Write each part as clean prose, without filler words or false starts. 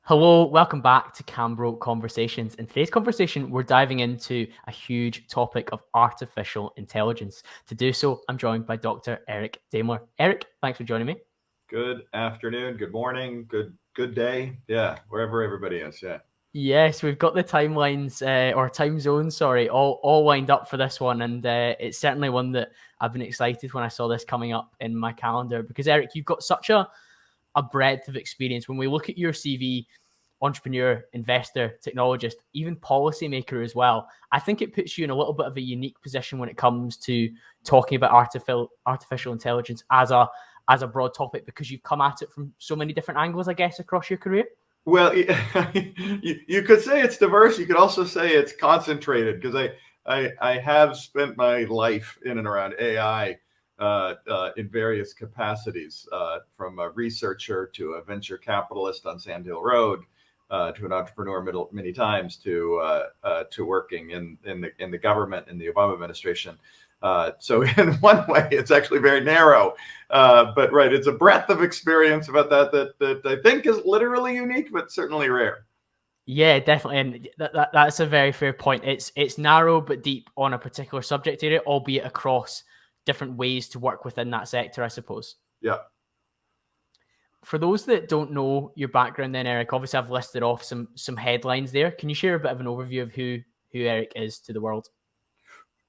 Hello, welcome back to CamBro Conversations. In today's conversation, we're diving into a huge topic of artificial intelligence. To do so, I'm joined by Dr. Eric Daimler. Eric, thanks for joining me. Good afternoon, good morning, good day. Yeah, wherever everybody is. Yeah. Yes, we've got the timelines or time zones, sorry, all lined up for this one, and it's certainly one that I've been excited when I saw this coming up in my calendar because Eric, you've got such a breadth of experience. When we look at your CV, entrepreneur, investor, technologist, even policymaker as well, I think it puts you in a little bit of a unique position when it comes to talking about artificial intelligence as a broad topic because you've come at it from so many different angles, I guess, across your career. Well, you could say it's diverse. You could also say it's concentrated because I have spent my life in and around AI in various capacities, from a researcher to a venture capitalist on Sand Hill Road, to an entrepreneur many times, to working in the government in the Obama administration. So in one way, it's actually very narrow, but right, it's a breadth of experience about that I think is literally unique, but certainly rare. Yeah, definitely, and that's a very fair point. It's narrow but deep on a particular subject area, albeit across different ways to work within that sector, I suppose. Yeah. For those that don't know your background, then Eric, obviously I've listed off some headlines there. Can you share a bit of an overview of who Eric is to the world?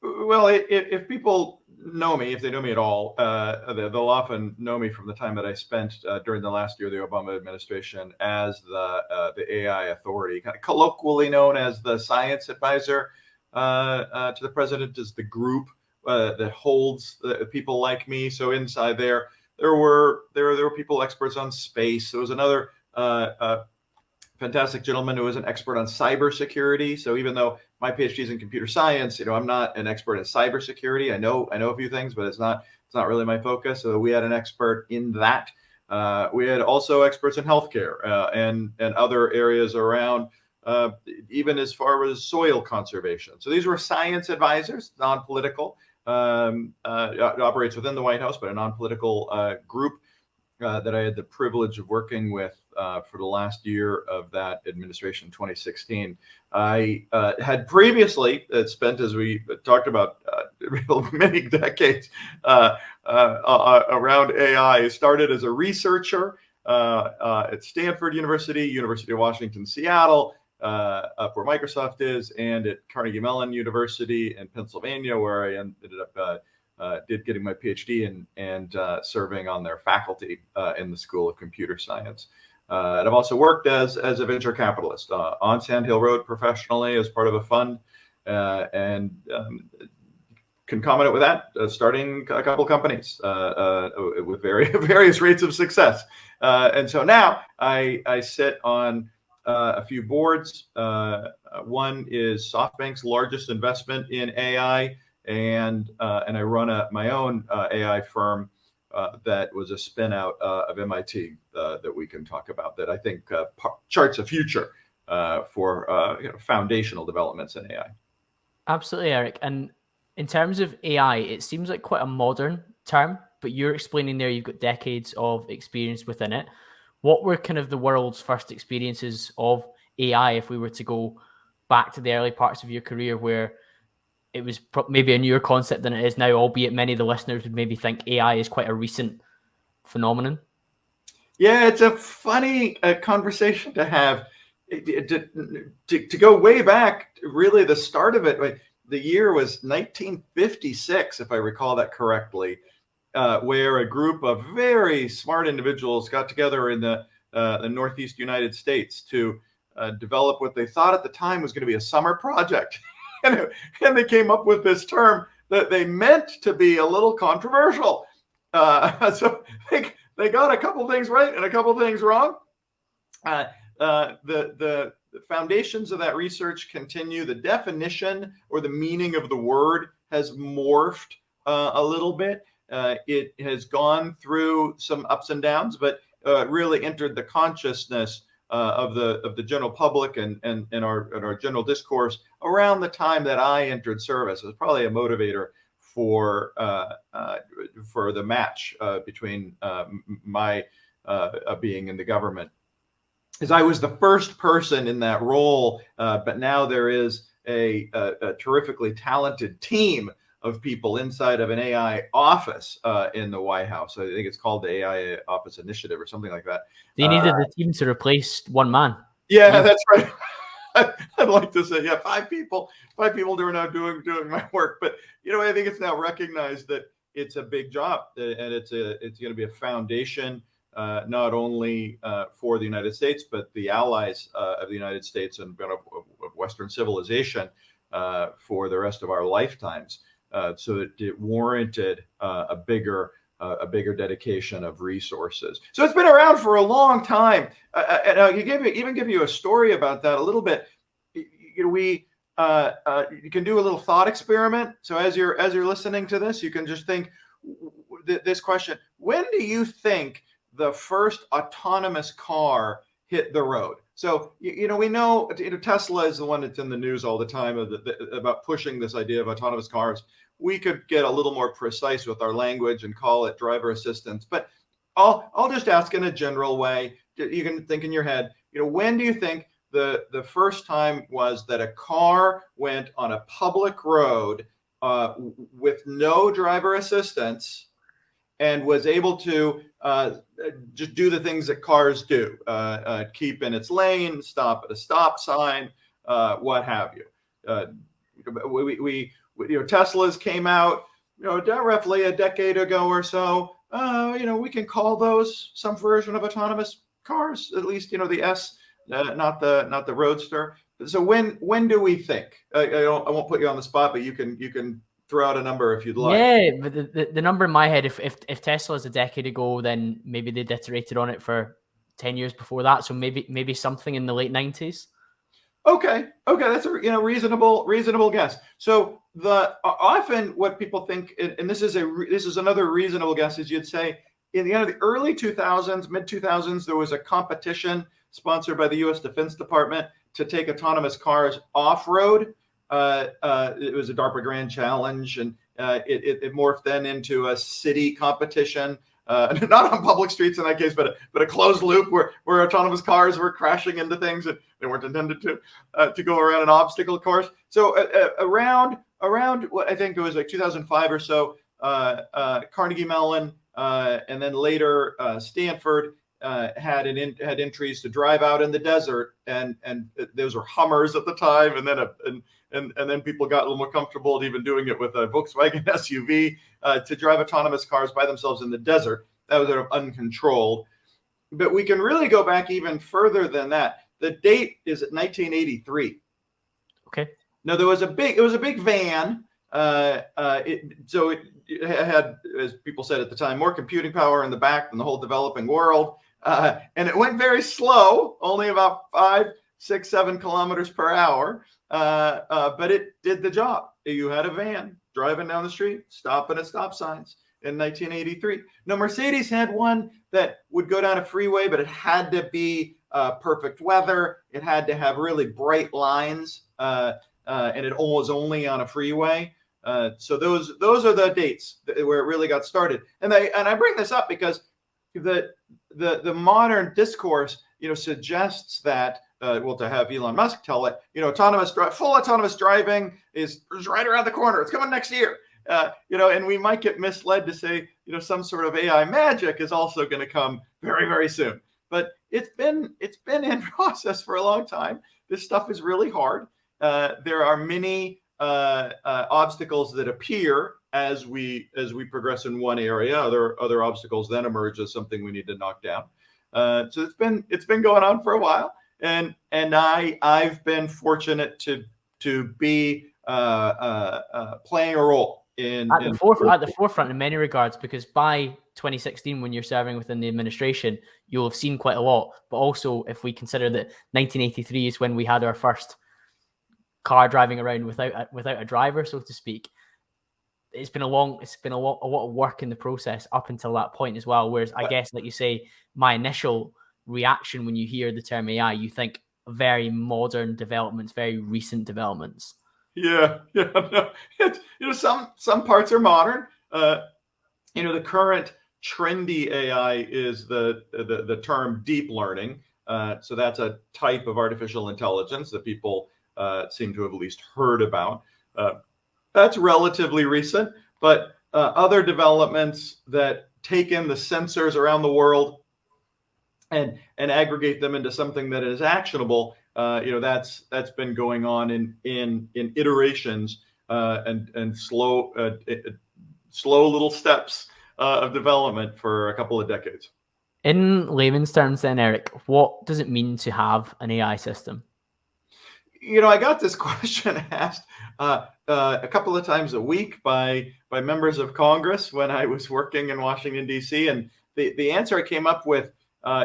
Well, if people know me, if they know me at all, they'll often know me from the time that I spent during the last year of the Obama administration as the AI authority, kind of colloquially known as the science advisor to the president, is the group that holds people like me. So inside there were people experts on space. There was another fantastic gentleman who was an expert on cybersecurity. So even though my PhD is in computer science, I'm not an expert in cybersecurity. I know a few things, but it's not really my focus. So we had an expert in that. We had also experts in healthcare and other areas around, even as far as soil conservation. So these were science advisors, non-political. It operates within the White House, but a non-political group that I had the privilege of working with for the last year of that administration, 2016. I had previously spent, as we talked about, many decades around AI. I started as a researcher at Stanford University, University of Washington, Seattle, up where Microsoft is, and at Carnegie Mellon University in Pennsylvania, where I ended up getting my PhD and serving on their faculty in the School of Computer Science. And I've also worked as a venture capitalist on Sand Hill Road professionally as part of a fund, and concomitant with that, starting a couple companies with various rates of success. And so now I sit on a few boards. One is SoftBank's largest investment in AI, and I run my own AI firm that was a spin out of MIT that we can talk about, that I think charts a future for foundational developments in AI. Absolutely, Eric. And in terms of AI, it seems like quite a modern term, but you're explaining there you've got decades of experience within it. What were kind of the world's first experiences of AI if we were to go back to the early parts of your career where it was maybe a newer concept than it is now, albeit many of the listeners would maybe think AI is quite a recent phenomenon? Yeah, it's a funny conversation to have. To go way back, really the start of it, the year was 1956, if I recall that correctly, where a group of very smart individuals got together in the Northeast United States to develop what they thought at the time was going to be a summer project. and they came up with this term that they meant to be a little controversial. So they got a couple things right and a couple things wrong. The foundations of that research continue. The definition or the meaning of the word has morphed a little bit. It has gone through some ups and downs, but really entered the consciousness of the general public and our general discourse around the time that I entered service. It was probably a motivator for the match between my being in the government is I was the first person in that role, but now there is a terrifically talented team of people inside of an AI office in the White House. I think it's called the AI Office Initiative or something like that. They needed the team to replace one man. Yeah, that's right. I'd like to say, yeah, five people are now doing my work. But I think it's now recognized that it's a big job, and it's going to be a foundation, not only for the United States, but the allies of the United States and of Western civilization for the rest of our lifetimes. So it warranted a bigger dedication of resources. So it's been around for a long time. And I'll give you a story about that a little bit. You can do a little thought experiment. So as you're listening to this, you can just think this question: when do you think the first autonomous car hit the road? So we know Tesla is the one that's in the news all the time about pushing this idea of autonomous cars. We could get a little more precise with our language and call it driver assistance, but I'll just ask in a general way. You can think in your head, when do you think the first time was that a car went on a public road with no driver assistance and was able to just do the things that cars do, keep in its lane, stop at a stop sign, what have you. Teslas came out, roughly a decade ago or so. We can call those some version of autonomous cars, at least, the S, not the Roadster. So when do we think? I won't put you on the spot, but you can throw out a number if you'd like. Yeah, but the number in my head, if Tesla is a decade ago, then maybe they'd iterated on it for 10 years before that. So maybe something in the late 90s. Okay, that's a reasonable guess. So often what people think, and this is another reasonable guess, is you'd say in the early 2000s, mid 2000s, there was a competition sponsored by the U.S. Defense Department to take autonomous cars off-road. It was a DARPA Grand Challenge, and it morphed then into a city competition. Not on public streets in that case, but a closed loop where autonomous cars were crashing into things that they weren't intended to go around an obstacle course. So around what I think it was like 2005 or so, Carnegie Mellon and then later Stanford had entries to drive out in the desert, and those were Hummers at the time, and then people got a little more comfortable even doing it with a Volkswagen SUV to drive autonomous cars by themselves in the desert. That was sort of uncontrolled. But we can really go back even further than that. The date is 1983. Okay. Now it was a big van. It had, as people said at the time, more computing power in the back than the whole developing world. And it went very slow, only about 5, 6, 7 kilometers per hour. But it did the job. You had a van driving down the street, stopping at stop signs in 1983. Now, Mercedes had one that would go down a freeway, but it had to be perfect weather. It had to have really bright lines, and it was only on a freeway. So those are the dates where it really got started. And I bring this up because the modern discourse, suggests that, to have Elon Musk tell it, full autonomous driving is right around the corner. It's coming next year. And we might get misled to say, some sort of AI magic is also going to come very, very soon. But it's been in process for a long time. This stuff is really hard. There are many obstacles that appear as we progress in one area. Other obstacles then emerge as something we need to knock down. So it's been going on for a while, and I've been fortunate to be playing a role at the forefront in many regards, because by 2016, when you're serving within the administration, you'll have seen quite a lot. But also, if we consider that 1983 is when we had our first car driving around without a driver, so to speak, it's been a lot of work in the process up until that point as well. Whereas I guess, like you say, my initial reaction when you hear the term AI, you think very modern developments, very recent developments. Yeah. No. Some parts are modern. The current trendy AI is the term deep learning. So that's a type of artificial intelligence that people seem to have at least heard about. That's relatively recent, but other developments that take in the sensors around the world and aggregate them into something that is actionable, that's been going on in iterations and slow little steps of development for a couple of decades. In layman's terms then, Eric, what does it mean to have an AI system? I got this question asked a couple of times a week by members of Congress when I was working in Washington, D.C. And the answer I came up with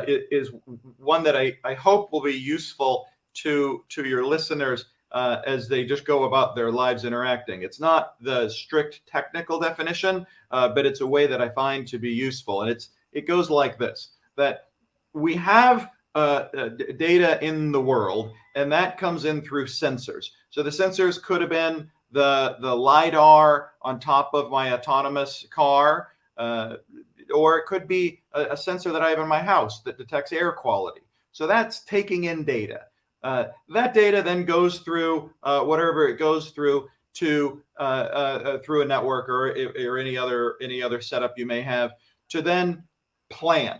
is one that I hope will be useful to your listeners as they just go about their lives interacting. It's not the strict technical definition, but it's a way that I find to be useful. And it goes like this, that we have data in the world, and that comes in through sensors. So the sensors could have been the LiDAR on top of my autonomous car, or it could be a sensor that I have in my house that detects air quality. So that's taking in data. That data then goes through whatever it goes through to through a network or any other setup you may have to then plan.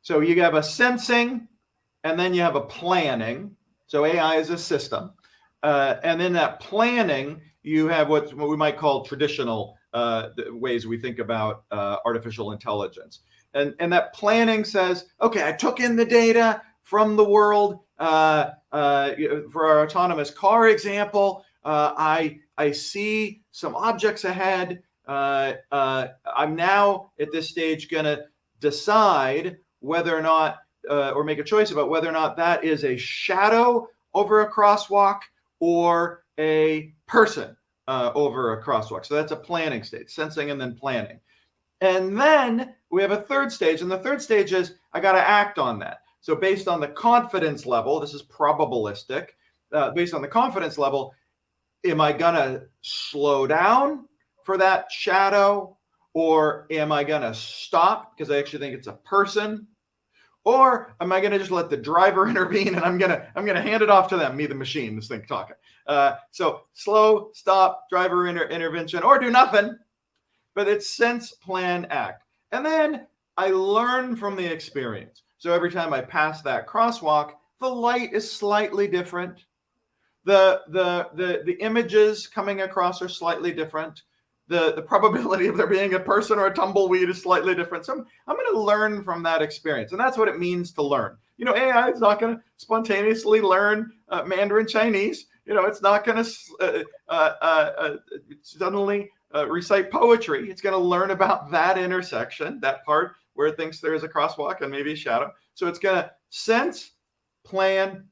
So you have a sensing, and then you have a planning. So AI is a system. And then that planning, you have what we might call traditional ways we think about artificial intelligence. And that planning says, okay, I took in the data from the world. For our autonomous car example, I see some objects ahead. I'm now at this stage going to decide whether or not, or make a choice about whether or not that is a shadow over a crosswalk or a person over a crosswalk. So that's a planning stage, sensing and then planning. And then we have a third stage, and the third stage is I got to act on that. So based on the confidence level, this is probabilistic, based on the confidence level, am I going to slow down for that shadow, or am I going to stop because I actually think it's a person? Or am I going to just let the driver intervene and I'm going to hand it off to them, me, the machine, this thing talking. So slow, stop, driver intervention, or do nothing. But it's sense, plan, act. And then I learn from the experience. So every time I pass that crosswalk, the light is slightly different. The images coming across are slightly different. The probability of there being a person or a tumbleweed is slightly different. So I'm going to learn from that experience. And that's what it means to learn. AI is not going to spontaneously learn Mandarin Chinese. It's not going to suddenly recite poetry. It's going to learn about that intersection, that part where it thinks there is a crosswalk and maybe a shadow. So it's going to sense, plan,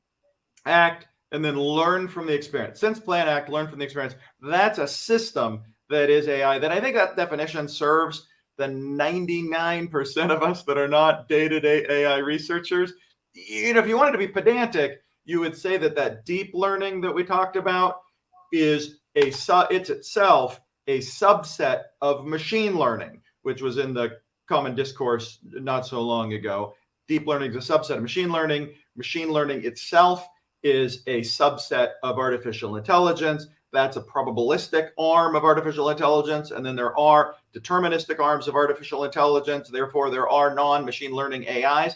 act, and then learn from the experience. Sense, plan, act, learn from the experience. That's a system that is AI, that I think that definition serves the 99% of us that are not day-to-day AI researchers. If you wanted to be pedantic, you would say that deep learning that we talked about is it's itself a subset of machine learning, which was in the common discourse not so long ago. Deep learning is a subset of machine learning. Machine learning itself is a subset of artificial intelligence. That's a probabilistic arm of artificial intelligence. And then there are deterministic arms of artificial intelligence. Therefore, there are non-machine learning AIs.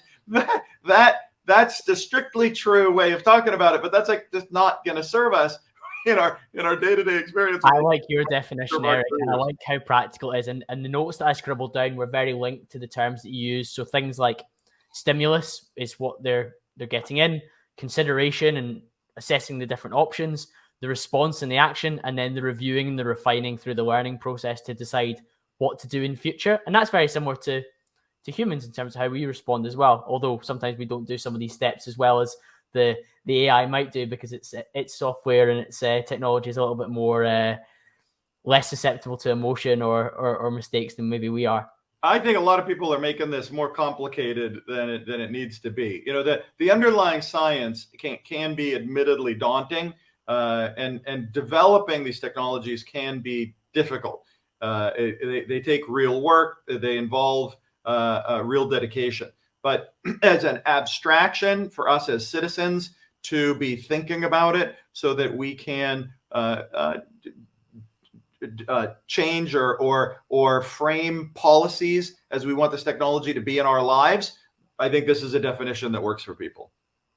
That's the strictly true way of talking about it, but that's just not going to serve us in our day-to-day experience. I like your definition, Eric, and I like how practical it is. And the notes that I scribbled down were very linked to the terms that you use. So things like stimulus is what they're getting in, consideration and assessing the different options, the response and the action, and then the reviewing and the refining through the learning process to decide what to do in future. And that's very similar to humans in terms of how we respond as well. Although sometimes we don't do some of these steps as well as the AI might do, because it's software and its technology is a little bit more less susceptible to emotion or mistakes than maybe we are. I think a lot of people are making this more complicated than it needs to be. The underlying science can be admittedly daunting, and developing these technologies can be difficult. They take real work. They involve real dedication. but as an abstraction for us as citizens to be thinking about it so that we can change or frame policies as we want this technology to be in our lives, I think this is a definition that works for people.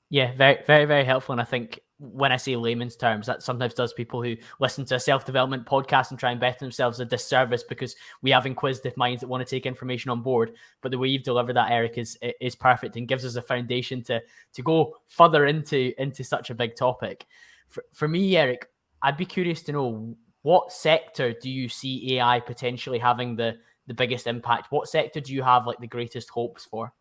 Yeah, very, very, very helpful. And I think when I say layman's terms, that sometimes does people who listen to a self-development podcast and try and better themselves a disservice, because we have inquisitive minds that want to take information on board. But the way you've delivered that, Eric, is perfect and gives us a foundation to go further into such a big topic. For me, Eric, I'd be curious to know, what sector do you see AI potentially having the biggest impact? What sector do you have like the greatest hopes for?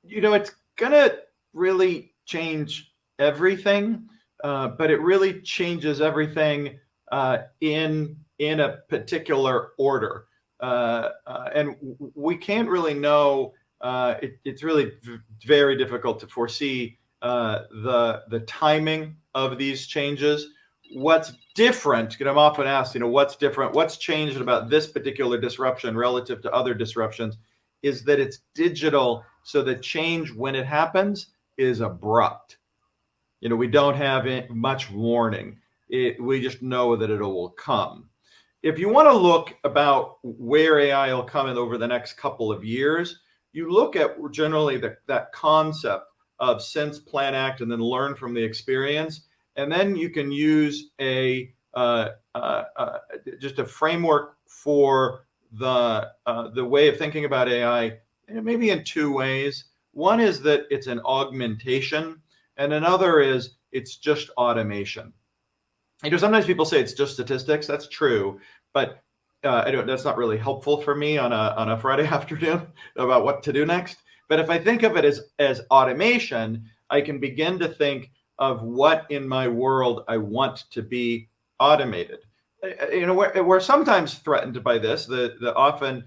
It's gonna really change everything, but it really changes everything in a particular order, and we can't really know. It's really very difficult to foresee the timing of these changes. What's different? I'm often asked, what's different? What's changed about this particular disruption relative to other disruptions? Is that it's digital, so the change when it happens is abrupt. We don't have much warning. We just know that it will come. If you want to look about where AI will come in over the next couple of years, you look at generally that concept of sense, plan, act, and then learn from the experience. And then you can use just a framework for the way of thinking about AI, maybe in two ways. One is that it's an augmentation, and another is it's just automation. Sometimes people say it's just statistics. That's true, but that's not really helpful for me on a Friday afternoon about what to do next. But if I think of it as automation, I can begin to think of what in my world I want to be automated. We're sometimes threatened by this. The often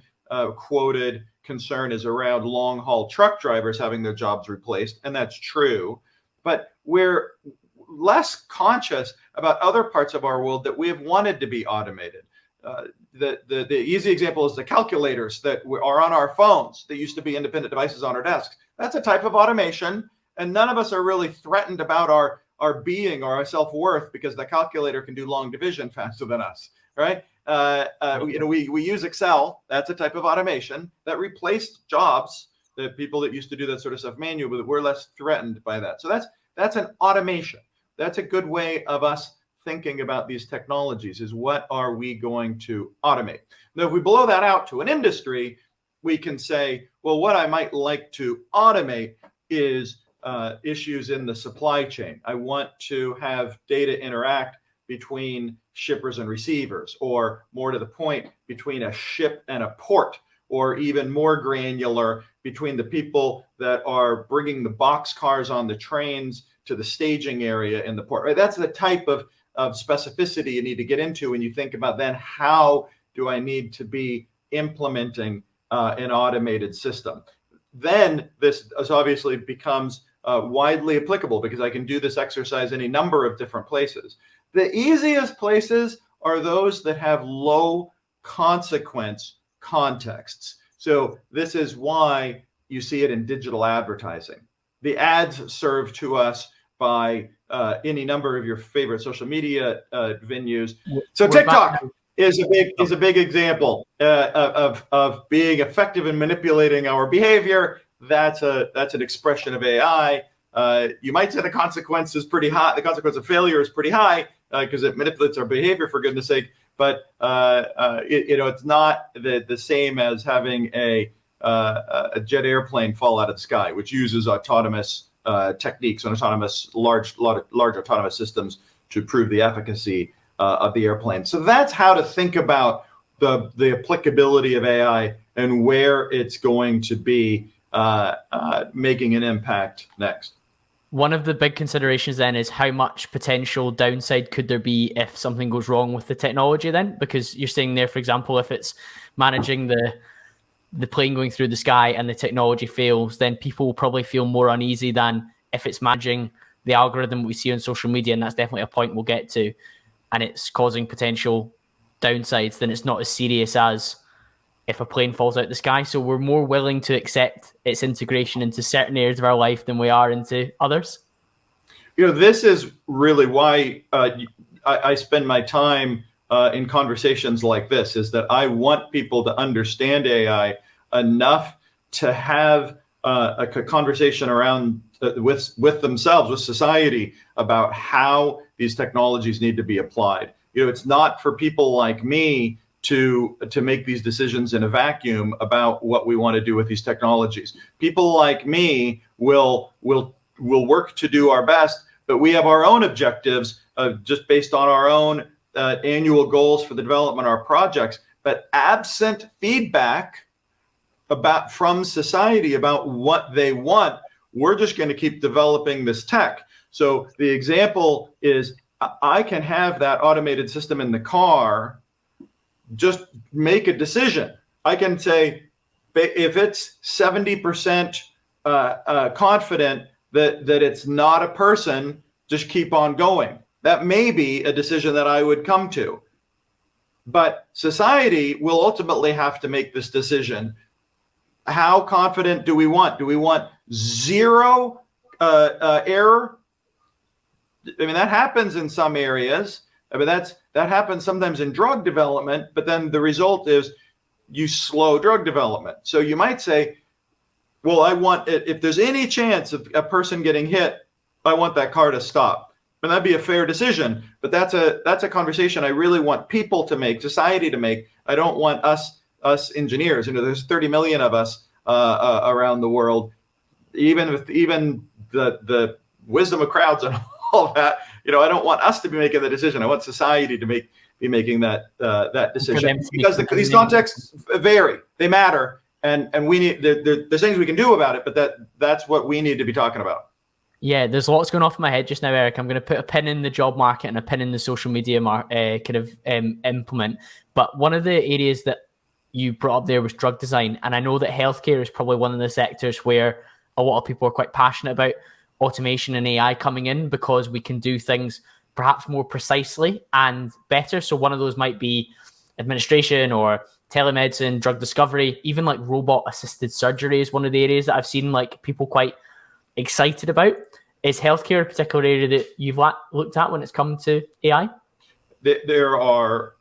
quoted concern is around long haul truck drivers having their jobs replaced, and that's true. But we're less conscious about other parts of our world that we have wanted to be automated. The easy example is the calculators that are on our phones that used to be independent devices on our desks. That's a type of automation, and none of us are really threatened about our being or our self-worth because the calculator can do long division faster than us, right? We use Excel. That's a type of automation that replaced jobs, the people that used to do that sort of stuff manually, but we're less threatened by that. So that's an automation. That's a good way of us thinking about these technologies, is what are we going to automate? Now, if we blow that out to an industry, we can say, well, what I might like to automate is issues in the supply chain. I want to have data interact between shippers and receivers, or more to the point, between a ship and a port, or even more granular, between the people that are bringing the box cars on the trains to the staging area in the port. Right? That's the type of specificity you need to get into when you think about then how do I need to be implementing an automated system. Then this obviously becomes widely applicable, because I can do this exercise in a number of different places. The easiest places are those that have low consequence contexts. So this is why you see it in digital advertising. The ads served to us by any number of your favorite social media venues. So TikTok is a big example of being effective in manipulating our behavior. That's an expression of AI. You might say the consequence is pretty high. The consequence of failure is pretty high because it manipulates our behavior, for goodness sake. But it's not the same as having a jet airplane fall out of the sky, which uses autonomous techniques and large autonomous systems to prove the efficacy of the airplane. So that's how to think about the applicability of AI and where it's going to be making an impact next. One of the big considerations then is how much potential downside could there be if something goes wrong with the technology then? Because you're saying there, for example, if it's managing the plane going through the sky and the technology fails, then people will probably feel more uneasy than if it's managing the algorithm we see on social media, and that's definitely a point we'll get to, and it's causing potential downsides, then it's not as serious as if a plane falls out the sky. So we're more willing to accept its integration into certain areas of our life than we are into others. This is really why I spend my time in conversations like this, is that I want people to understand AI enough to have a conversation around with themselves, with society, about how these technologies need to be applied. It's not for people like me to make these decisions in a vacuum about what we want to do with these technologies. People like me will work to do our best, but we have our own objectives just based on our own annual goals for the development of our projects. But absent feedback from society about what they want, we're just going to keep developing this tech. So the example is, I can have that automated system in the car just make a decision. I can say, if it's 70% confident that it's not a person, just keep on going. That may be a decision that I would come to. But society will ultimately have to make this decision. How confident do we want? Do we want zero error? I mean, that happens in some areas. I mean, that happens sometimes in drug development, but then the result is you slow drug development. So you might say, well, I want it, if there's any chance of a person getting hit, I want that car to stop. And that'd be a fair decision, but that's a conversation I really want people to make, society to make. I don't want us engineers. There's 30 million of us around the world. Even with the wisdom of crowds and all that, I don't want us to be making the decision. I want society to be making that decision, because these contexts vary, they matter, and we need there's things we can do about it, but that's what we need to be talking about. Yeah, there's lots going off in my head just now, Eric. I'm going to put a pin in the job market and a pin in the social media implement. But one of the areas that you brought up there was drug design. And I know that healthcare is probably one of the sectors where a lot of people are quite passionate about automation and AI coming in, because we can do things perhaps more precisely and better. So one of those might be administration or telemedicine, drug discovery, even like robot assisted surgery is one of the areas that I've seen like people quite excited about. Is healthcare a particular area that you've looked at when it's come to AI? There are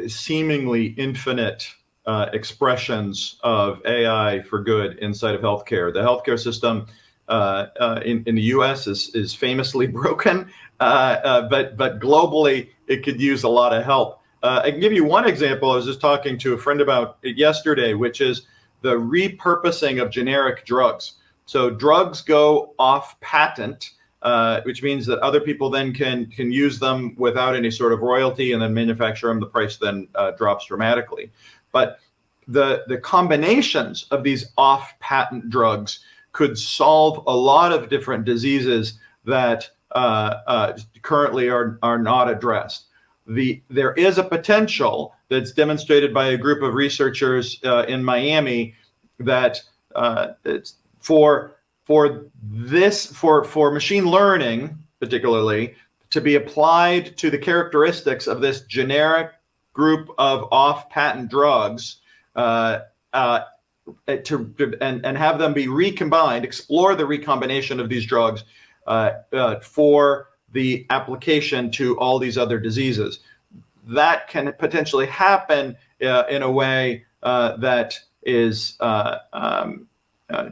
seemingly infinite expressions of AI for good inside of healthcare. The healthcare system in the U.S. is famously broken, but globally it could use a lot of help. I can give you one example. I was just talking to a friend about it yesterday, which is the repurposing of generic drugs. So drugs go off patent, which means that other people then can use them without any sort of royalty and then manufacture them. The price then drops dramatically. But the combinations of these off patent drugs could solve a lot of different diseases that currently are not addressed. There is a potential that's demonstrated by a group of researchers in Miami that it's for machine learning, particularly, to be applied to the characteristics of this generic group of off-patent drugs, and have them be recombined, explore the recombination of these drugs for the application to all these other diseases. That can potentially happen in a way that is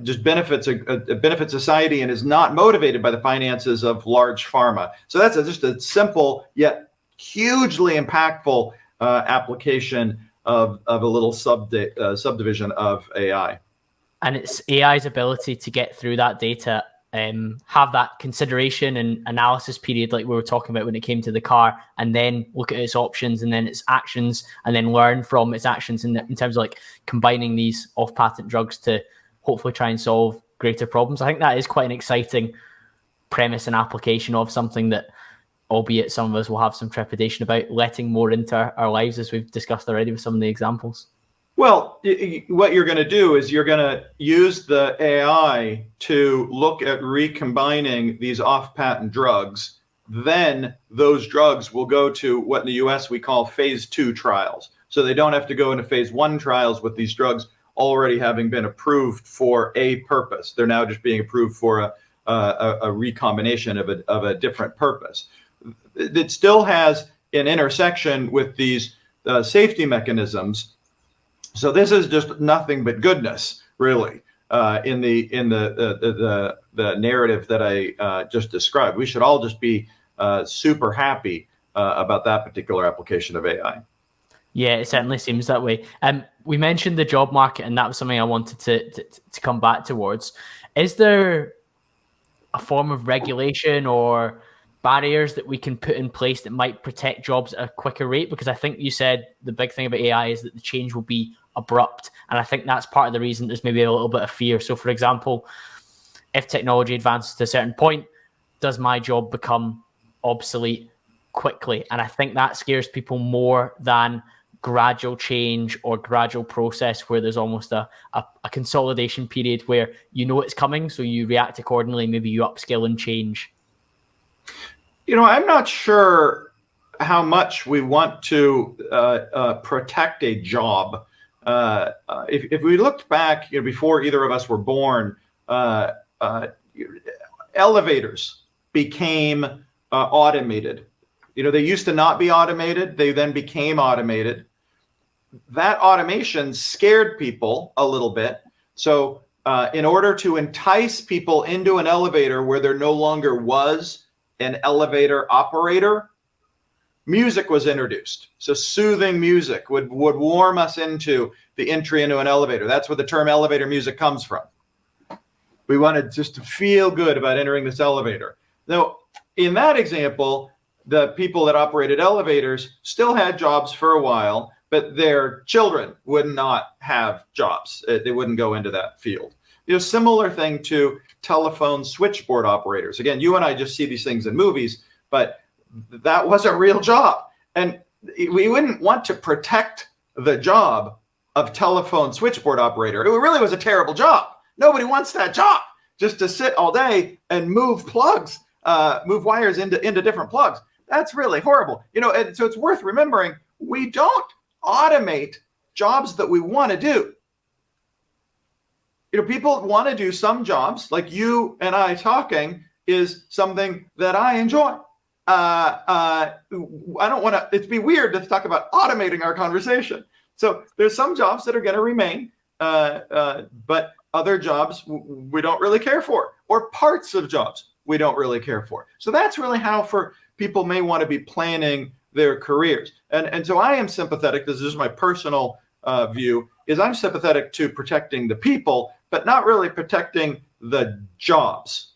just benefits society and is not motivated by the finances of large pharma. So that's just a simple yet hugely impactful application of a little subdivision of AI. And it's AI's ability to get through that data, have that consideration and analysis period like we were talking about when it came to the car, and then look at its options and then its actions, and then learn from its actions in terms of like combining these off-patent drugs to hopefully try and solve greater problems. I think that is quite an exciting premise and application of something that, albeit some of us will have some trepidation about letting more into our lives, as we've discussed already with some of the examples. Well, what you're going to do is you're going to use the AI to look at recombining these off-patent drugs. Then those drugs will go to what in the US we call phase 2 trials. so they don't have to go into phase 1 trials with these drugs already having been approved for a purpose. They're now just being approved for a recombination of a different purpose. It still has an intersection with these safety mechanisms. So this is just nothing but goodness, really, in the narrative that I just described. We should all just be super happy about that particular application of AI. Yeah, it certainly seems that way. We mentioned the job market, and that was something I wanted to come back towards. Is there a form of regulation or barriers that we can put in place that might protect jobs at a quicker rate? Because I think you said the big thing about AI is that the change will be abrupt. And I think that's part of the reason there's maybe a little bit of fear. So, for example, if technology advances to a certain point, does my job become obsolete quickly? And I think that scares people more than gradual change or gradual process where there's almost a consolidation period where you know it's coming, so you react accordingly. Maybe you upskill and change. I'm not sure how much we want to protect a job. If we looked back, before either of us were born, elevators became automated. They used to not be automated. They then became automated. That automation scared people a little bit. So in order to entice people into an elevator where there no longer was an elevator operator, music was introduced. So soothing music would warm us into the entry into an elevator. That's where the term elevator music comes from. We wanted just to feel good about entering this elevator. Now, in that example, the people that operated elevators still had jobs for a while, but their children would not have jobs. They wouldn't go into that field. Similar thing to telephone switchboard operators. Again, you and I just see these things in movies, but that was a real job. And we wouldn't want to protect the job of telephone switchboard operator. It really was a terrible job. Nobody wants that job, just to sit all day and move plugs, move wires into different plugs. That's really horrible. And so it's worth remembering, we don't automate jobs that we want to do. People want to do some jobs, like you and I talking is something that I enjoy. I don't want to, it'd be weird to talk about automating our conversation. So there's some jobs that are going to remain, but other jobs we don't really care for, or parts of jobs we don't really care for. So that's really how for people may want to be planning their careers. And so I am sympathetic, this is my personal view, is I'm sympathetic to protecting the people, but not really protecting the jobs.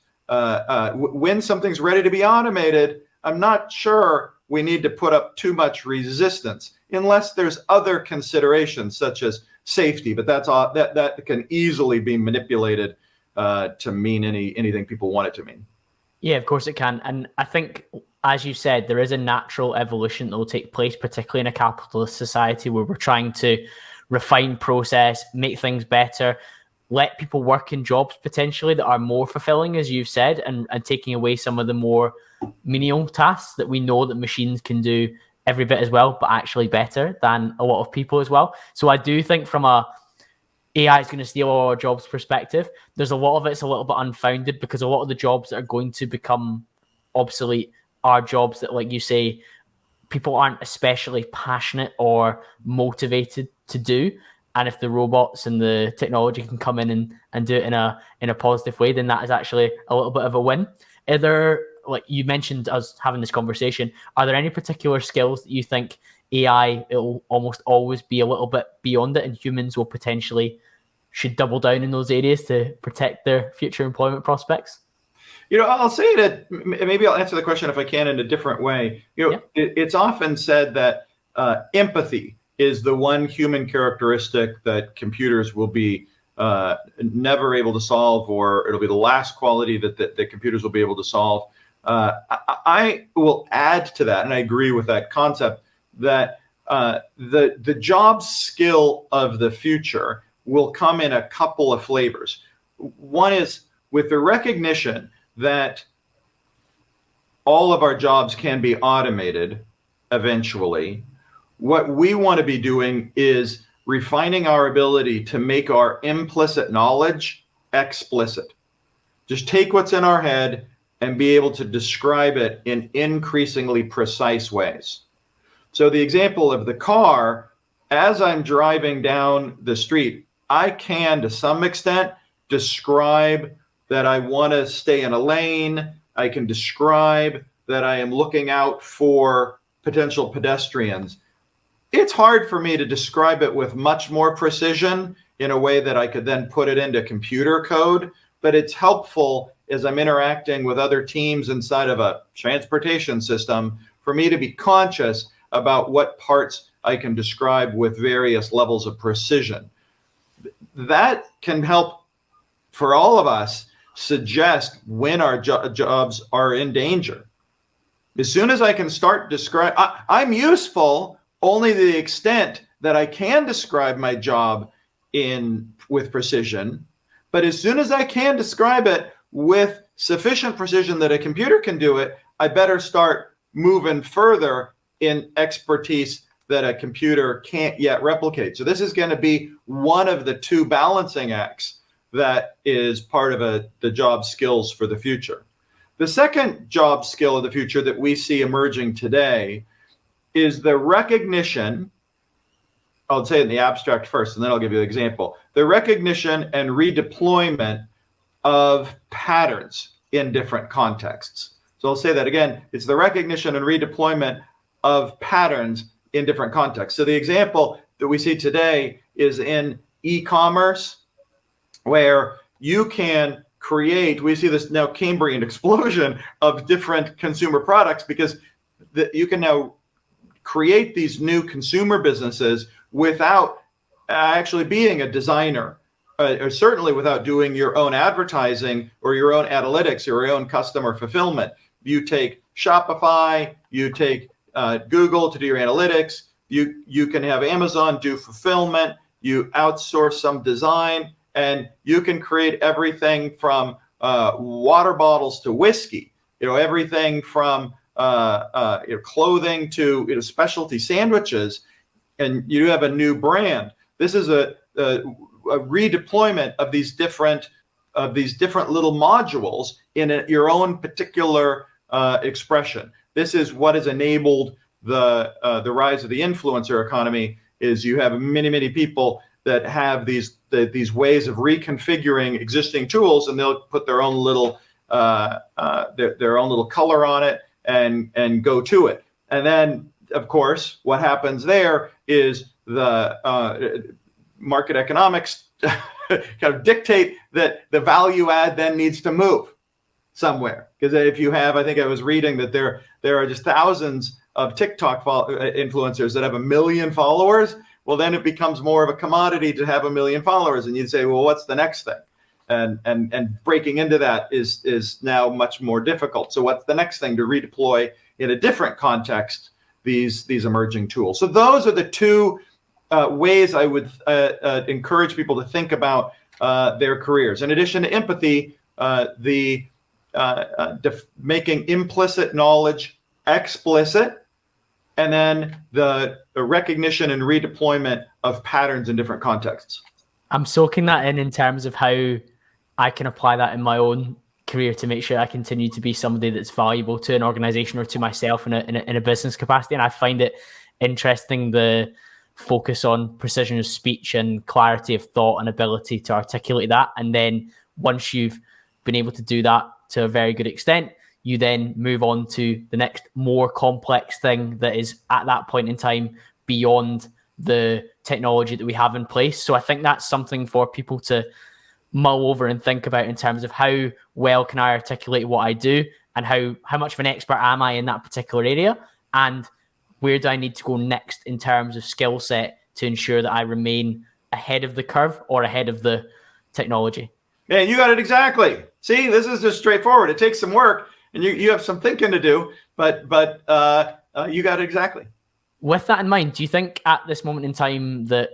When something's ready to be automated, I'm not sure we need to put up too much resistance, unless there's other considerations such as safety, but that can easily be manipulated to mean anything people want it to mean. Yeah, of course it can. And I think, as you said, there is a natural evolution that will take place, particularly in a capitalist society where we're trying to refine process, make things better, let people work in jobs potentially that are more fulfilling, as you've said, and taking away some of the more menial tasks that we know that machines can do every bit as well, but actually better than a lot of people as well. So I do think from a AI is going to steal all our jobs perspective, there's a lot of it's a little bit unfounded, because a lot of the jobs that are going to become obsolete are jobs that, like you say, people aren't especially passionate or motivated to do. And if the robots and the technology can come in and do it in a positive way, then that is actually a little bit of a win. Are there, like you mentioned us having this conversation, are there any particular skills that you think AI, it'll almost always be a little bit beyond it, and humans will potentially should double down in those areas to protect their future employment prospects? I'll say that maybe I'll answer the question if I can in a different way. It's often said that empathy is the one human characteristic that computers will be never able to solve, or it'll be the last quality that computers will be able to solve. I will add to that, and I agree with that concept, that the job skill of the future will come in a couple of flavors. One is with the recognition that all of our jobs can be automated eventually. What we want to be doing is refining our ability to make our implicit knowledge explicit. Just take what's in our head and be able to describe it in increasingly precise ways. So the example of the car, as I'm driving down the street, I can, to some extent, describe that I want to stay in a lane. I can describe that I am looking out for potential pedestrians. It's hard for me to describe it with much more precision in a way that I could then put it into computer code, but it's helpful as I'm interacting with other teams inside of a transportation system for me to be conscious about what parts I can describe with various levels of precision. That can help for all of us suggest when our jobs are in danger. As soon as I can start describe, I'm useful only to the extent that I can describe my job with precision. But as soon as I can describe it with sufficient precision that a computer can do it, I better start moving further in expertise that a computer can't yet replicate. So this is going to be one of the two balancing acts that is part of the job skills for the future. The second job skill of the future that we see emerging today is the recognition, I'll say it in the abstract first, and then I'll give you an example. The recognition and redeployment of patterns in different contexts. So I'll say that again. It's the recognition and redeployment of patterns in different contexts. So the example that we see today is in e-commerce, where you can create, we see this now Cambrian explosion of different consumer products, because you can now create these new consumer businesses without actually being a designer, or certainly without doing your own advertising or your own analytics or your own customer fulfillment. You take Shopify, you take Google to do your analytics, you can have Amazon do fulfillment, you outsource some design, and you can create everything from water bottles to whiskey, everything from clothing to specialty sandwiches, and you have a new brand. This is a redeployment of these different little modules in your own particular expression. This is what has enabled the rise of the influencer economy. Is you have many people that have these ways of reconfiguring existing tools, and they'll put their own little their own little color on it and go to it. And then, of course, what happens there is the market economics kind of dictate that the value add then needs to move somewhere. Because if you have, I think I was reading that there are just thousands of TikTok influencers that have 1 million followers. Well, then it becomes more of a commodity to have 1 million followers, and you'd say, well, what's the next thing? And breaking into that is now much more difficult. So what's the next thing to redeploy in a different context these emerging tools? So those are the two ways I would encourage people to think about their careers. In addition to empathy, making implicit knowledge explicit, and then the recognition and redeployment of patterns in different contexts. I'm soaking that in terms of how I can apply that in my own career to make sure I continue to be somebody that's valuable to an organization or to myself in a business capacity. And I find it interesting, the focus on precision of speech and clarity of thought and ability to articulate that. And then once you've been able to do that to a very good extent, you then move on to the next more complex thing that is at that point in time beyond the technology that we have in place. So I think that's something for people to mull over and think about in terms of how well can I articulate what I do, and how much of an expert am I in that particular area, and where do I need to go next in terms of skill set to ensure that I remain ahead of the curve or ahead of the technology. Man, you got it exactly. See, this is just straightforward. It takes some work, and you have some thinking to do, but you got it exactly. With that in mind, do you think at this moment in time that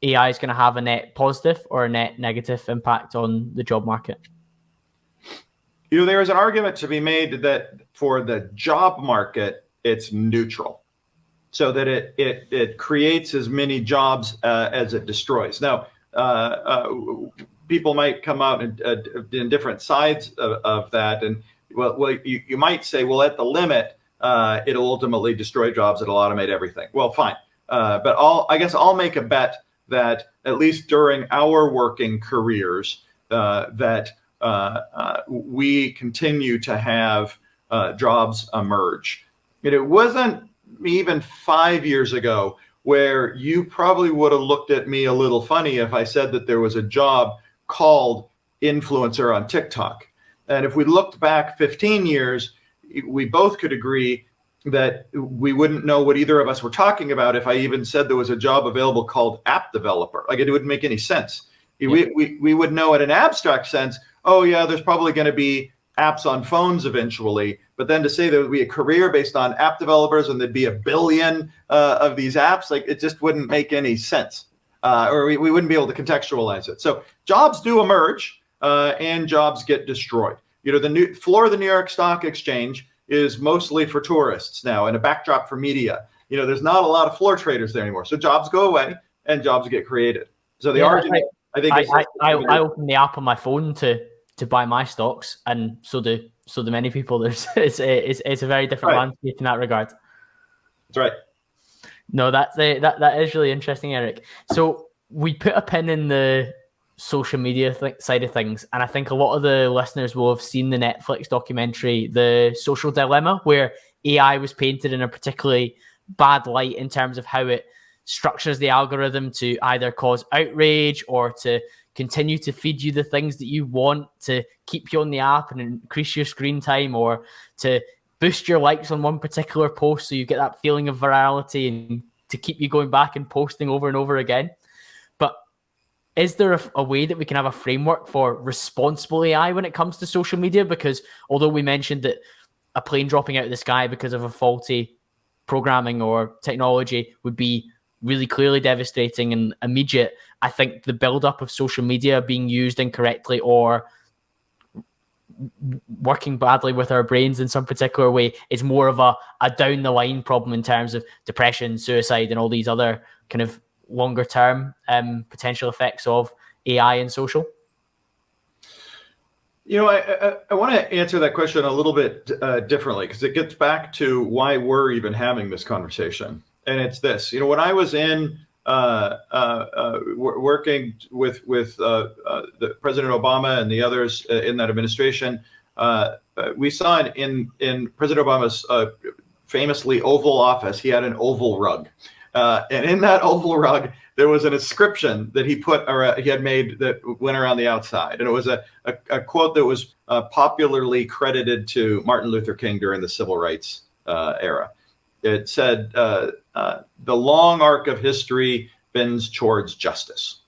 AI is going to have a net positive or a net negative impact on the job market? There is an argument to be made that for the job market, it's neutral. so that it creates as many jobs as it destroys. Now, people might come out in different sides of that, and well, you might say, well, at the limit, it'll ultimately destroy jobs. It'll automate everything. Well, fine, but I guess I'll make a bet that at least during our working careers, that we continue to have jobs emerge. And it wasn't even 5 years ago where you probably would have looked at me a little funny if I said that there was a job called influencer on TikTok. And if we looked back 15 years, we both could agree that we wouldn't know what either of us were talking about if I even said there was a job available called app developer. Like, it wouldn't make any sense. Yeah. We would know in an abstract sense, oh yeah, there's probably going to be apps on phones eventually. But then to say there would be a career based on app developers and there'd be a billion of these apps, like, it just wouldn't make any sense. Or we wouldn't be able to contextualize it. So jobs do emerge and jobs get destroyed. You know, the new floor of the New York Stock Exchange is mostly for tourists now and a backdrop for media. You know, there's not a lot of floor traders there anymore. So jobs go away and jobs get created. So the argument, I think, I open the app on my phone to buy my stocks, and so do many people. It's a very different landscape in that regard. That's right. No, that is really interesting, Eric. So we put a pin in the social media side of things, and I think a lot of the listeners will have seen the Netflix documentary, The Social Dilemma, where AI was painted in a particularly bad light in terms of how it structures the algorithm to either cause outrage or to continue to feed you the things that you want to keep you on the app and increase your screen time, or to boost your likes on one particular post so you get that feeling of virality and to keep you going back and posting over and over again. But is there a way that we can have a framework for responsible AI when it comes to social media? Because although we mentioned that a plane dropping out of the sky because of a faulty programming or technology would be really clearly devastating and immediate, I think the buildup of social media being used incorrectly or working badly with our brains in some particular way is more of a down the line problem in terms of depression, suicide, and all these other kind of longer term potential effects of AI and social. You know, I want to answer that question a little bit differently, because it gets back to why we're even having this conversation. And it's this, you know, when I was in working with the President Obama and the others in that administration, we saw it in President Obama's famously Oval Office. He had an oval rug. And in that oval rug, there was an inscription that he had made that went around the outside. And it was a quote that was popularly credited to Martin Luther King during the civil rights era. It said, the long arc of history bends towards justice.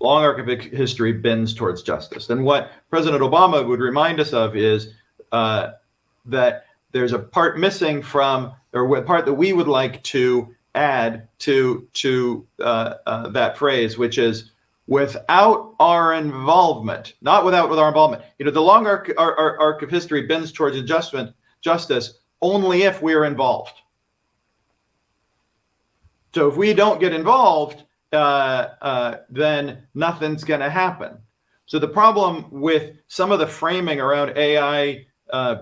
Long arc of history bends towards justice. And what President Obama would remind us of is that there's a part missing from, or a part that we would like to add to that phrase, which is without our involvement, not with our involvement. You know, the long arc of history bends towards justice only if we're involved. So if we don't get involved, then nothing's going to happen. So the problem with some of the framing around AI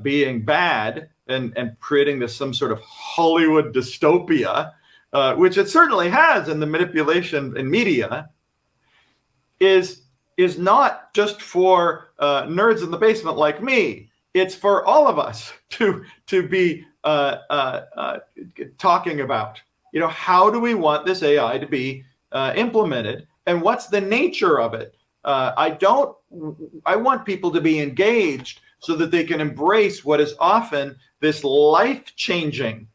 being bad and creating this some sort of Hollywood dystopia, which it certainly has in the manipulation in media, is not just for nerds in the basement like me. It's for all of us to be talking about. You know, how do we want this AI to be implemented, and what's the nature of it? I want people to be engaged so that they can embrace what is often this life-changing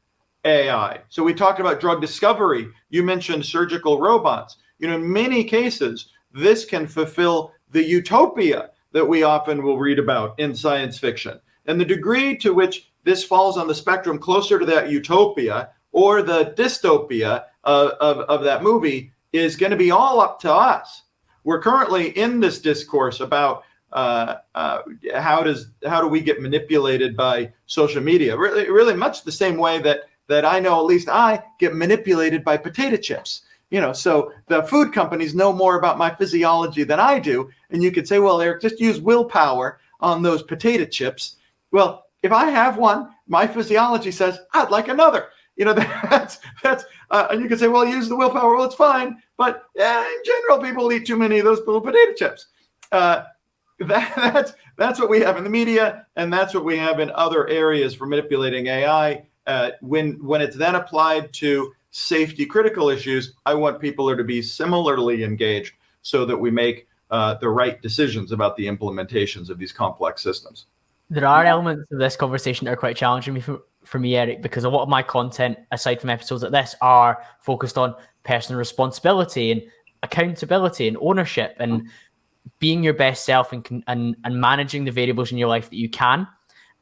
AI. So we talked about drug discovery. You mentioned surgical robots. You know, in many cases, this can fulfill the utopia that we often will read about in science fiction. And the degree to which this falls on the spectrum closer to that utopia or the dystopia of that movie is going to be all up to us. We're currently in this discourse about how do we get manipulated by social media? Really much the same way that that I know, at least I get manipulated by potato chips. So the food companies know more about my physiology than I do. And you could say, well, Eric, just use willpower on those potato chips. Well, if I have one, my physiology says, I'd like another. That's and you can say, well, use the willpower. Well, it's fine. But in general, people eat too many of those little potato chips. That's what we have in the media, and that's what we have in other areas for manipulating AI. When it's then applied to safety critical issues, I want people to be similarly engaged so that we make the right decisions about the implementations of these complex systems. There are elements of this conversation that are quite challenging for me, Eric, because a lot of my content, aside from episodes like this, are focused on personal responsibility and accountability and ownership and being your best self and managing the variables in your life that you can.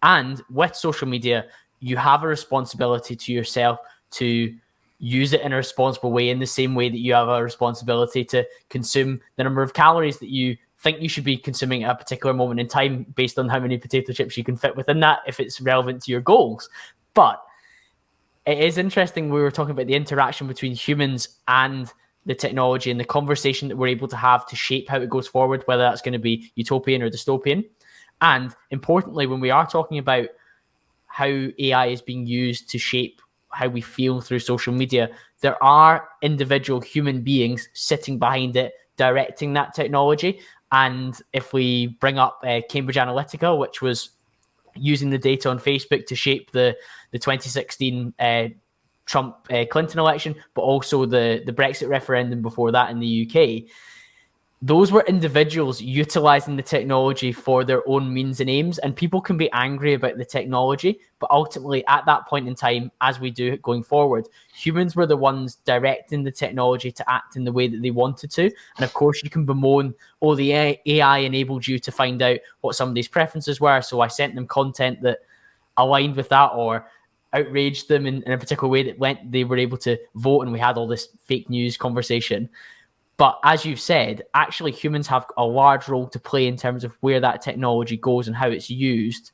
And with social media, you have a responsibility to yourself to use it in a responsible way, in the same way that you have a responsibility to consume the number of calories that you think you should be consuming at a particular moment in time based on how many potato chips you can fit within that, if it's relevant to your goals. But it is interesting, we were talking about the interaction between humans and the technology and the conversation that we're able to have to shape how it goes forward, whether that's going to be utopian or dystopian. And importantly, when we are talking about how AI is being used to shape how we feel through social media, there are individual human beings sitting behind it, directing that technology. And if we bring up Cambridge Analytica, which was using the data on Facebook to shape the 2016 Trump Clinton election, but also the Brexit referendum before that in the UK, those were individuals utilizing the technology for their own means and aims. And people can be angry about the technology, but ultimately at that point in time, as we do going forward, humans were the ones directing the technology to act in the way that they wanted to. And of course, you can bemoan, oh, the AI enabled you to find out what somebody's preferences were, so I sent them content that aligned with that, or outraged them in a particular way that they were able to vote, and we had all this fake news conversation. But as you've said, actually humans have a large role to play in terms of where that technology goes and how it's used,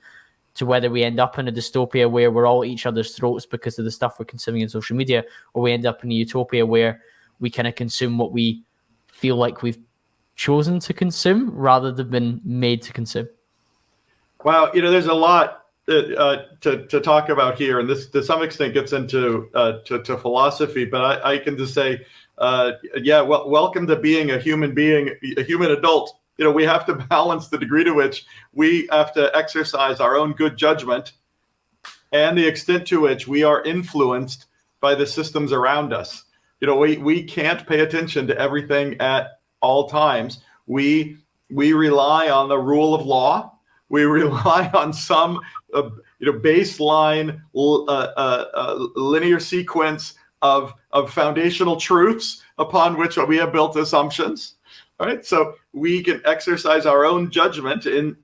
to whether we end up in a dystopia where we're all at each other's throats because of the stuff we're consuming in social media, or we end up in a utopia where we kind of consume what we feel like we've chosen to consume rather than been made to consume. Well, there's a lot to talk about here, and this to some extent gets into to philosophy, but I can just say, welcome to being a human being, a human adult. We have to balance the degree to which we have to exercise our own good judgment and the extent to which we are influenced by the systems around us. We can't pay attention to everything at all times. We rely on the rule of law. We rely on some baseline linear sequence of foundational truths upon which we have built assumptions. All right, so we can exercise our own judgment in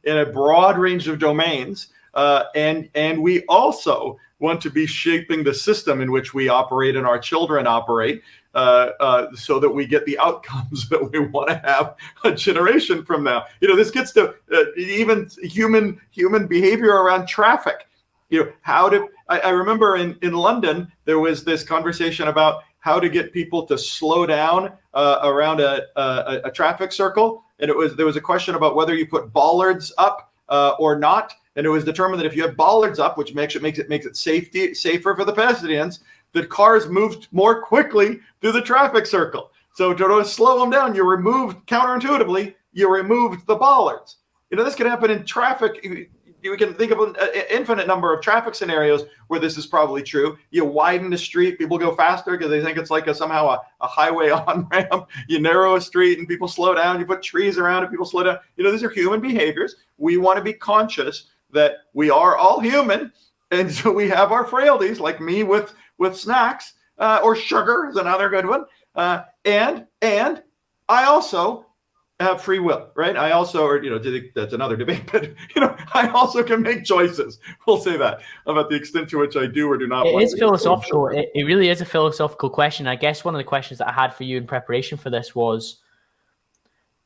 a broad range of domains, and we also want to be shaping the system in which we operate and our children operate, so that we get the outcomes that we want to have a generation from now. This gets to even human behavior around traffic. I remember in London, there was this conversation about how to get people to slow down around a traffic circle. And there was a question about whether you put bollards up or not. And it was determined that if you have bollards up, which makes it safer for the pedestrians, that cars moved more quickly through the traffic circle. So to slow them down, counterintuitively, you removed the bollards. This can happen in traffic. You can think of an infinite number of traffic scenarios where this is probably true. You widen the street, people go faster because they think it's like somehow a highway on-ramp. You narrow a street and people slow down. You put trees around it, people slow down. These are human behaviors. We want to be conscious that we are all human, and so we have our frailties, like me with snacks, or sugar is another good one. And I also have free will, right? I also, that's another debate, but I also can make choices. We'll say that about the extent to which I do or do not. It is philosophical. It really is a philosophical question. I guess one of the questions that I had for you in preparation for this was,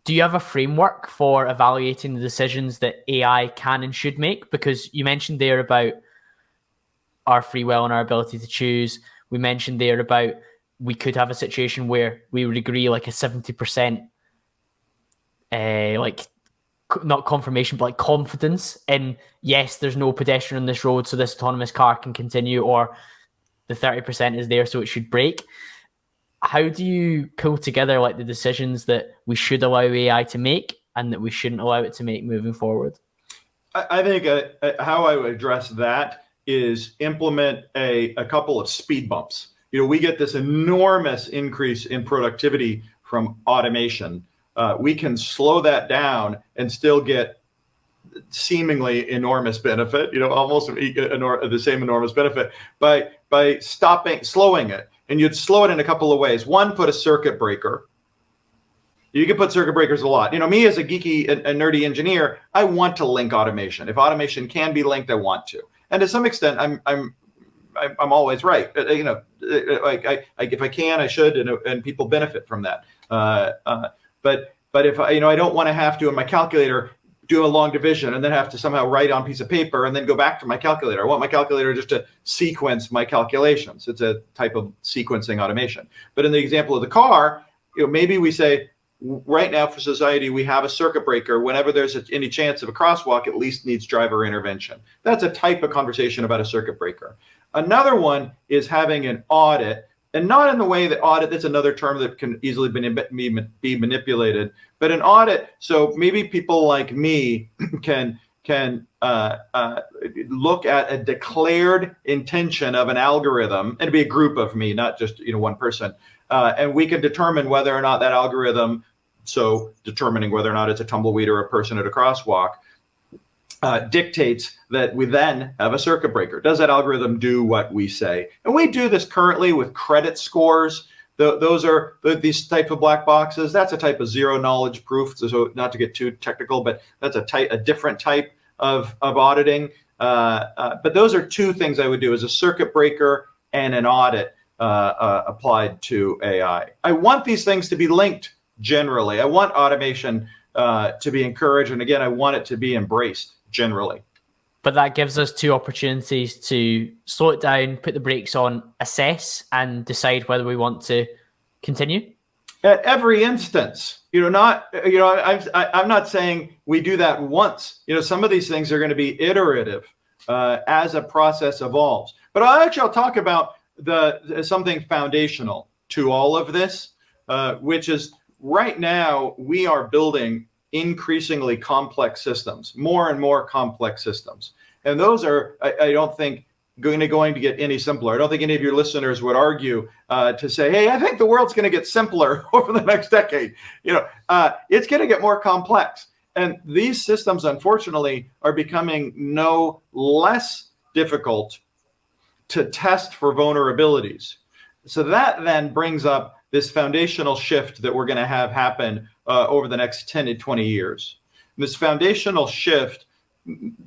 do you have a framework for evaluating the decisions that AI can and should make? Because you mentioned there about our free will and our ability to choose. We mentioned there about we could have a situation where we would agree like a 70% like not confirmation, but like confidence in, yes, there's no pedestrian on this road, so this autonomous car can continue, or the 30% is there, so it should brake. How do you pull together like the decisions that we should allow AI to make and that we shouldn't allow it to make moving forward? I think how I would address that is implement a couple of speed bumps. We get this enormous increase in productivity from automation. We can slow that down and still get seemingly enormous benefit, almost the same enormous benefit by slowing it. And you'd slow it in a couple of ways. One, put a circuit breaker. You can put circuit breakers a lot. Me as a geeky and nerdy engineer, I want to link automation. If automation can be linked, I want to. And to some extent, I'm always right. If I can, I should, and people benefit from that. But if I don't want to have to in my calculator do a long division and then have to somehow write on a piece of paper and then go back to my calculator. I want my calculator just to sequence my calculations. It's a type of sequencing automation. But in the example of the car, maybe we say, right now for society, we have a circuit breaker. Whenever there's any chance of a crosswalk, at least needs driver intervention. That's a type of conversation about a circuit breaker. Another one is having an audit, and not in the way that audit, that's another term that can easily be manipulated, but an audit, so maybe people like me can look at a declared intention of an algorithm, and it'd be a group of me, not just one person, and we can determine whether or not that algorithm, so determining whether or not it's a tumbleweed or a person at a crosswalk, dictates that we then have a circuit breaker. Does that algorithm do what we say? And we do this currently with credit scores. Those are these type of black boxes. That's a type of zero knowledge proof. So not to get too technical, but that's a different type of auditing. But those are two things I would do: as a circuit breaker and an audit applied to AI. I want these things to be linked generally. I want automation to be encouraged, and again, I want it to be embraced generally. But that gives us two opportunities to slow it down, put the brakes on, assess, and decide whether we want to continue. At every instance, I'm not saying we do that once. Some of these things are going to be iterative as a process evolves. But I'll talk about something foundational to all of this, which is right now we are building increasingly complex systems, more and more complex systems. And those are, I don't think, going to get any simpler. I don't think any of your listeners would argue to say, hey, I think the world's going to get simpler over the next decade. It's going to get more complex. And these systems, unfortunately, are becoming no less difficult to test for vulnerabilities. So that then brings up this foundational shift that we're going to have happen over the next 10 to 20 years. And this foundational shift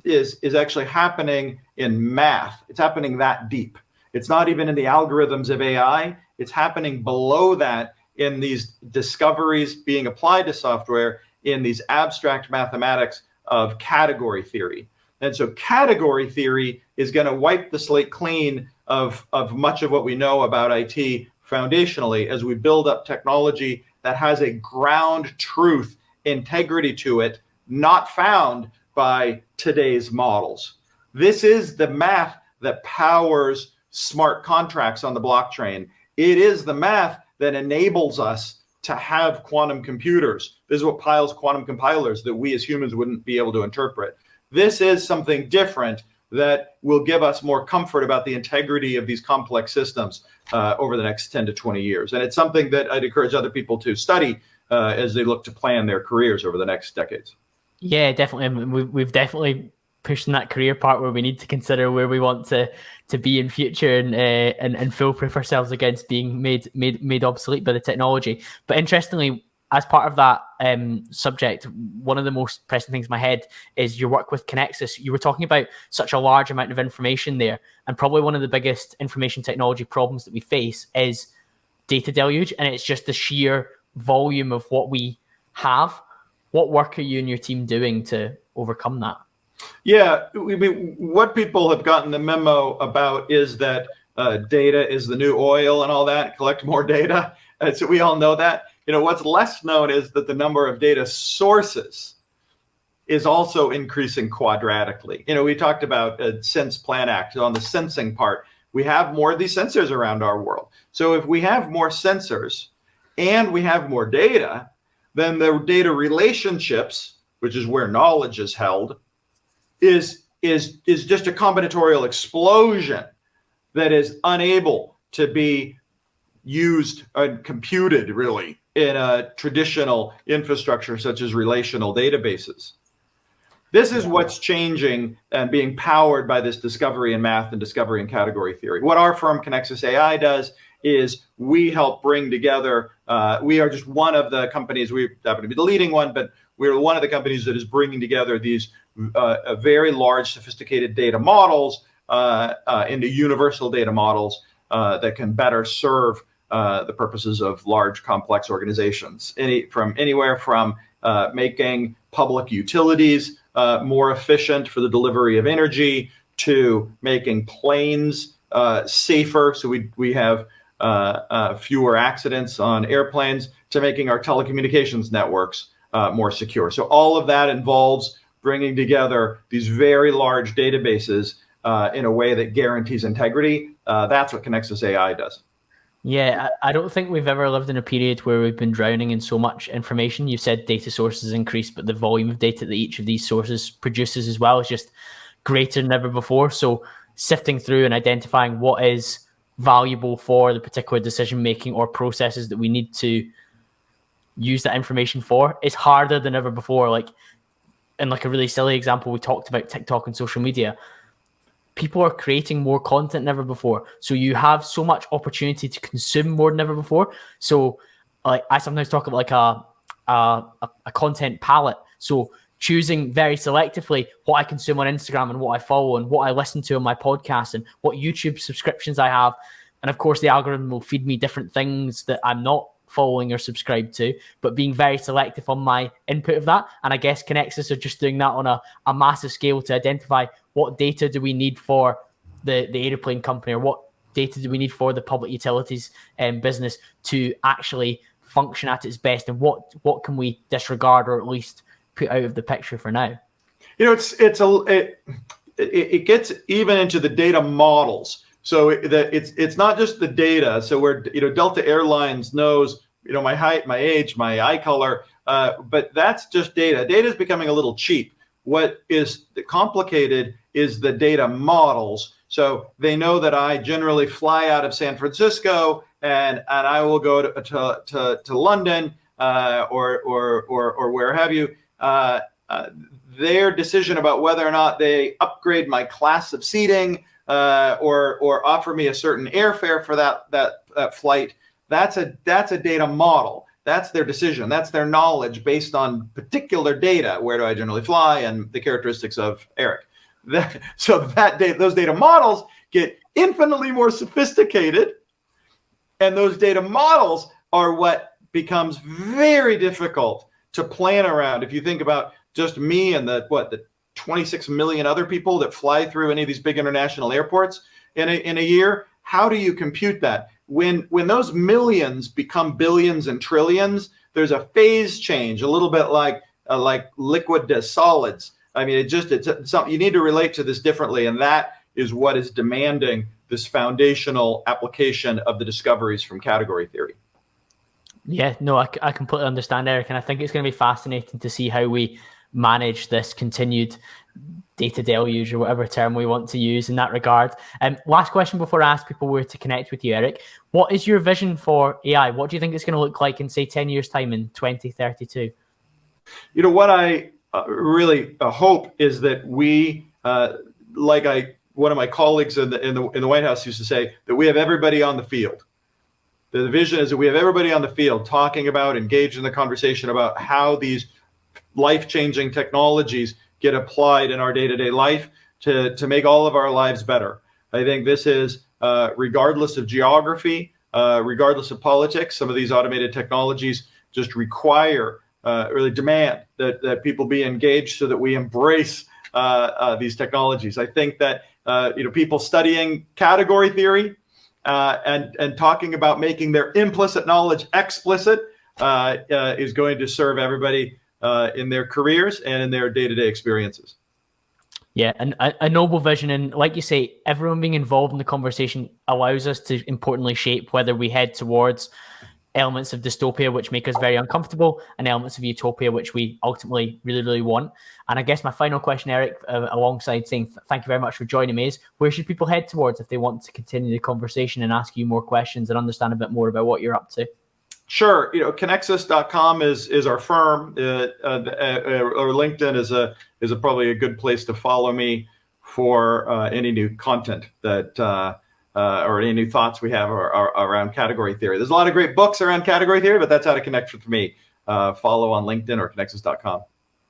is actually happening in math. It's happening that deep. It's not even in the algorithms of AI. It's happening below that in these discoveries being applied to software in these abstract mathematics of category theory. And so category theory is going to wipe the slate clean of much of what we know about IT foundationally as we build up technology that has a ground truth integrity to it, not found by today's models. This is the math that powers smart contracts on the blockchain. It is the math that enables us to have quantum computers. This is what piles quantum compilers that we as humans wouldn't be able to interpret. This is something different that will give us more comfort about the integrity of these complex systems over the next 10 to 20 years. And it's something that I'd encourage other people to study as they look to plan their careers over the next decades. Yeah, definitely. I mean, we've definitely pushed in that career part where we need to consider where we want to be in future and foolproof ourselves against being made obsolete by the technology. But interestingly, as part of that subject, one of the most pressing things in my head is your work with Connexus. You were talking about such a large amount of information there, and probably one of the biggest information technology problems that we face is data deluge, and it's just the sheer volume of what we have. What work are you and your team doing to overcome that? Yeah, what people have gotten the memo about is that data is the new oil and all that. Collect more data, so we all know that. What's less known is that the number of data sources is also increasing quadratically. We talked about Sense Plan Act on the sensing part. We have more of these sensors around our world. So if we have more sensors and we have more data, then the data relationships, which is where knowledge is held, is just a combinatorial explosion that is unable to be used and computed really in a traditional infrastructure such as relational databases. This is what's changing and being powered by this discovery in math and discovery in category theory. What our firm Connexus AI does is we help bring together, we are just one of the companies, we happen to be the leading one, but we're one of the companies that is bringing together these very large sophisticated data models into universal data models that can better serve the purposes of large complex organizations, anywhere from making public utilities more efficient for the delivery of energy, to making planes safer so we have fewer accidents on airplanes, to making our telecommunications networks more secure. So all of that involves bringing together these very large databases in a way that guarantees integrity. That's what Connexus AI does. Yeah, I don't think we've ever lived in a period where we've been drowning in so much information. You've said data sources increase, but the volume of data that each of these sources produces as well is just greater than ever before. So sifting through and identifying what is valuable for the particular decision making or processes that we need to use that information for is harder than ever before. Like, in like a really silly example, we talked about TikTok and social media. People are creating more content than ever before. So you have so much opportunity to consume more than ever before. So like I sometimes talk about like a content palette. So choosing very selectively what I consume on Instagram and what I follow and what I listen to on my podcast and what YouTube subscriptions I have. And of course, the algorithm will feed me different things that I'm not following or subscribed to, but being very selective on my input of that. And I guess Connexus are just doing that on a massive scale to identify what data do we need for the airplane company, or what data do we need for the public utilities business to actually function at its best, and what can we disregard or at least put out of the picture for now. It gets even into the data models. So it's not just the data. So where Delta Airlines knows my height, my age, my eye color, but that's just data. Data is becoming a little cheap. What is complicated is the data models. So they know that I generally fly out of San Francisco and I will go to London or where have you. Their decision about whether or not they upgrade my class of seating or offer me a certain airfare for that flight, that's a data model. That's their decision. That's their knowledge based on particular data. Where do I generally fly and the characteristics of Eric? Those data models get infinitely more sophisticated, and those data models are what becomes very difficult to plan around. If you think about just me and the 26 million other people that fly through any of these big international airports in a year, how do you compute that? When those millions become billions and trillions, there's a phase change, a little bit like liquid to solids. I mean, it's something you need to relate to this differently, and that is what is demanding this foundational application of the discoveries from category theory. Yeah, no, I completely understand, Eric, and I think it's going to be fascinating to see how we manage this continued data deluge, or whatever term we want to use in that regard. Last question before I ask people where to connect with you, Eric. What is your vision for AI? What do you think it's going to look like in, say, 10 years' time in 2032? What I really hope is that we, one of my colleagues in the White House used to say, that we have everybody on the field. The vision is that we have everybody on the field talking about, engaged in the conversation about how these life-changing technologies get applied in our day-to-day life to make all of our lives better. I think this is, regardless of geography, regardless of politics, some of these automated technologies just require, really demand that people be engaged so that we embrace these technologies. I think that people studying category theory and talking about making their implicit knowledge explicit is going to serve everybody in their careers and in their day-to-day experiences. Yeah, and a noble vision. And like you say, everyone being involved in the conversation allows us to importantly shape whether we head towards elements of dystopia, which make us very uncomfortable, and elements of utopia, which we ultimately really, really want. And I guess my final question, Eric, alongside saying thank you very much for joining me, is where should people head towards if they want to continue the conversation and ask you more questions and understand a bit more about what you're up to? Sure. Connexus.com is our firm, or LinkedIn is probably a good place to follow me for any new content that or any new thoughts we have around category theory. There's a lot of great books around category theory, but that's how to connect with me. Follow on LinkedIn or Connexus.com.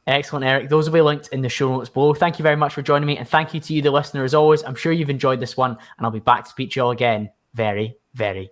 Excellent, Eric. Those will be linked in the show notes below. Thank you very much for joining me, and thank you to you, the listener, as always. I'm sure you've enjoyed this one, and I'll be back to speak to you all again very, very